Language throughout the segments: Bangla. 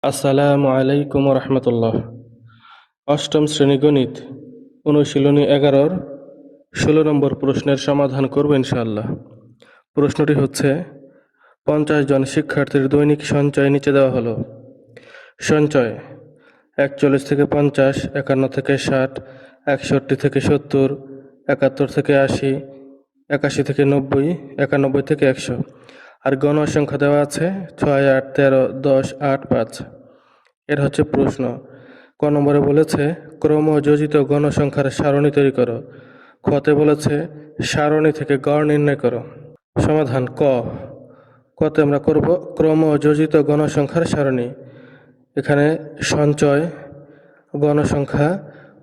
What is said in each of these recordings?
আসসালামু আলাইকুম রহমতুল্লাহ। অষ্টম শ্রেণী গণিত অনুশীলনী 11-র 16 নম্বর প্রশ্নের সমাধান করব ইনশাআল্লাহ। প্রশ্নটি হচ্ছে 50 জন শিক্ষার্থীর দৈনিক সঞ্চয় নিচে দেওয়া হলো। সঞ্চয় 41 থেকে 50, 51 থেকে 60, 61 থেকে 70, 71 থেকে 80, 81 থেকে 90, 91 থেকে 100। আর গণসংখ্যা দেওয়া আছে 6, 8, 13, 10, 8, 5। এর হচ্ছে প্রশ্ন। ক নম্বরে বলেছে ক্রমযোজিত গণসংখ্যার সারণী তৈরি করো। খতে বলেছে সারণী থেকে গড় নির্ণয় করো। সমাধান কতে আমরা করব ক্রমযোজিত গণসংখ্যার সারণী। এখানে সঞ্চয়, গণসংখ্যা,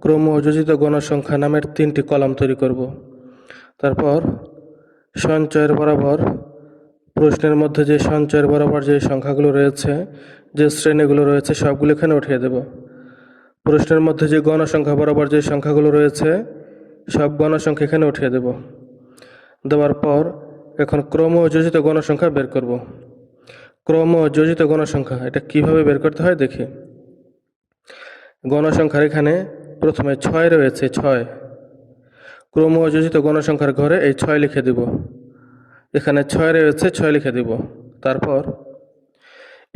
ক্রমযোজিত গণসংখ্যা নামের 3টি কলাম তৈরি করব। তারপর সঞ্চয়ের বরাবর প্রশ্নের মধ্যে যে সঞ্চয়ের বরাবর যে সংখ্যাগুলো রয়েছে, যে শ্রেণীগুলো রয়েছে সবগুলো এখানে উঠিয়ে দেব। প্রশ্নের মধ্যে যে গণসংখ্যা বরাবর যে সংখ্যাগুলো রয়েছে সব গণসংখ্যা এখানে উঠিয়ে দেব। দেওয়ার পর এখন ক্রমযোজিত গণসংখ্যা বের করব। ক্রমযোজিত গণসংখ্যা এটা কিভাবে বের করতে হয় দেখি। গণসংখ্যার এখানে প্রথমে 6 রয়েছে, 6। ক্রমযোজিত গণসংখ্যার ঘরে এই 6 লিখে দেব। এখানে 6 রয়েছে, 6 লিখে দিব। তারপর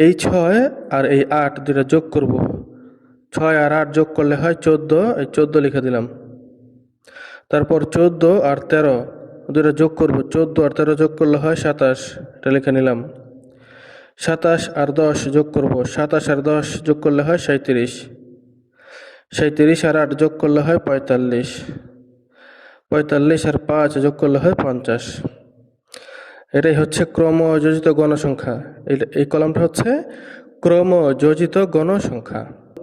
এই 6 আর এই 8 দুটো যোগ করব। 6 আর 8 যোগ করলে হয় 14, এই 14 লিখে দিলাম। তারপর 14 আর 13 দুটো যোগ করব। 14 আর 13 যোগ করলে হয় 27, এটা লিখে নিলাম। 27 আর 10 যোগ করব। 27 আর 10 যোগ করলে হয় 37। 37 আর 8 যোগ করলে হয় 45। 45 আর 5 যোগ করলে হয় 50। এটাই হচ্ছে ক্রমযোজিত গণসংখ্যা। এই কলামটা হচ্ছে ক্রমযোজিত গণসংখ্যা।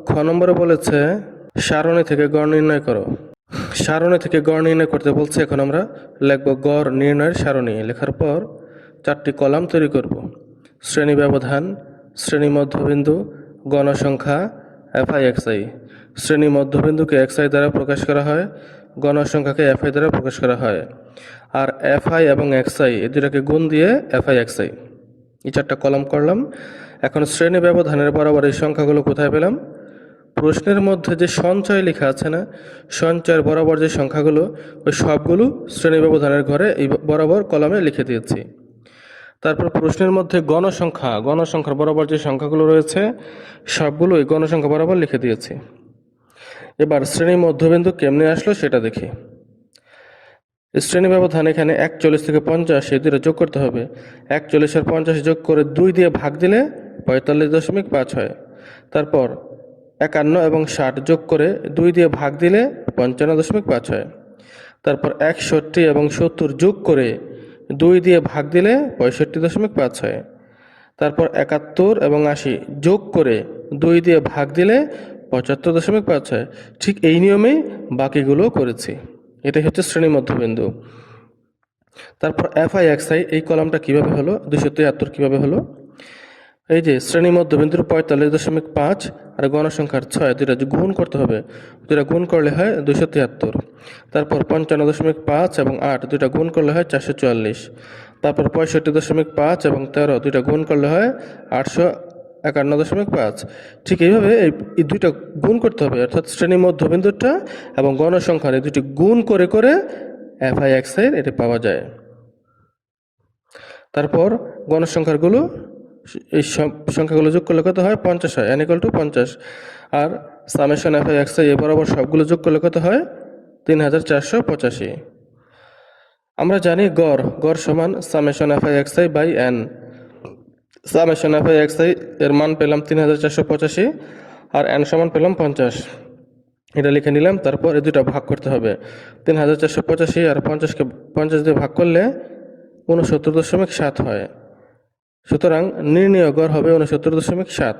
খ নম্বরে বলেছে সারণী থেকে গড় নির্ণয় করো। সারণী থেকে গড় নির্ণয় করতে বলছে। এখন আমরা লিখব গড় নির্ণয়ের সারণী। লেখার পর 4টি কলাম তৈরি করব। শ্রেণী ব্যবধান, শ্রেণী মধ্যবিন্দু, গণসংখ্যা, এফআই এক্সআই। শ্রেণী মধ্যবিন্দুকে এক্সআই দ্বারা প্রকাশ করা হয়, গণসংখ্যাকে এফআই দ্বারা প্রকাশ করা হয়। আর এফআই এবং এক্সআই এই দুটাকে গুণ দিয়ে এফআই এক্সআই। এই 4টা কলাম করলাম। এখন শ্রেণী ব্যবধানের বরাবর এই সংখ্যাগুলো কোথায় পেলাম? প্রশ্নের মধ্যে যে সঞ্চয় লেখা আছে না, সঞ্চয়ের বরাবর যে সংখ্যাগুলো ওই সবগুলো শ্রেণী ব্যবধানের ঘরে এই বরাবর কলামে লিখে দিয়েছি। তারপর প্রশ্নের মধ্যে গণসংখ্যার বরাবর যে সংখ্যাগুলো রয়েছে সবগুলো এই গণসংখ্যা বরাবর লিখে দিয়েছি। এবার শ্রেণী মধ্যবিন্দু কেমনে আসলো সেটা দেখি। শ্রেণী ব্যবধান এখানে 41 থেকে 50 এই দুটো যোগ করতে হবে। 41 আর 50 যোগ করে 2 দিয়ে ভাগ দিলে 45.5 হয়। তারপর 51 এবং 60 যোগ করে 2 দিয়ে ভাগ দিলে 55.5 হয়। তারপর 61 এবং 70 যোগ করে 2 দিয়ে ভাগ দিলে 65.5 হয়। তারপর 71 এবং 80 যোগ করে 2 দিয়ে ভাগ দিলে 75.5 হয়। ঠিক এই নিয়মেই বাকিগুলো করেছি। এটাই হচ্ছে শ্রেণী মধ্যবিন্দু। তারপর এফআই এক্সআই এই কলামটা কিভাবে হলো, 273 কিভাবে হলো? এই যে শ্রেণী মধ্যবিন্দুর 45.5 আর গণসংখ্যার 6 দুটা গুণ করতে হবে। দুটা গুণ করলে হয় 273। তারপর 55.5 এবং 8 দুটা গুণ করলে হয় 444। তারপর 65.5 এবং 13 দুইটা গুণ করলে হয় 851.5। ঠিক এইভাবে এই দুইটা গুণ করতে হবে, অর্থাৎ শ্রেণী মধ্যবিন্দুটা এবং গণসংখ্যার এই দুটি গুণ করে করে এফআই এক্সআই এটি পাওয়া যায়। তারপর গণসংখ্যারগুলো এই সংখ্যাগুলো যোগ করলে কত হয়? 50 হয়, n = 50। আর সামেশন এফআই এক্সআই এ বরাবর সবগুলো যোগ করলে কত হয়? 3485। আমরা জানি গড় সমান summation f i x i by n। Summation f i x i এর মান পেলাম 3485 আর n সমান পেলাম 50। এটা লিখে নিলাম। তারপর এই দুটা ভাগ করতে হবে। 3485 আর 50কে 50 দিয়ে ভাগ করলে 69.7 হয়। সুতরাং নির্ণীয় গড় হবে 69.7।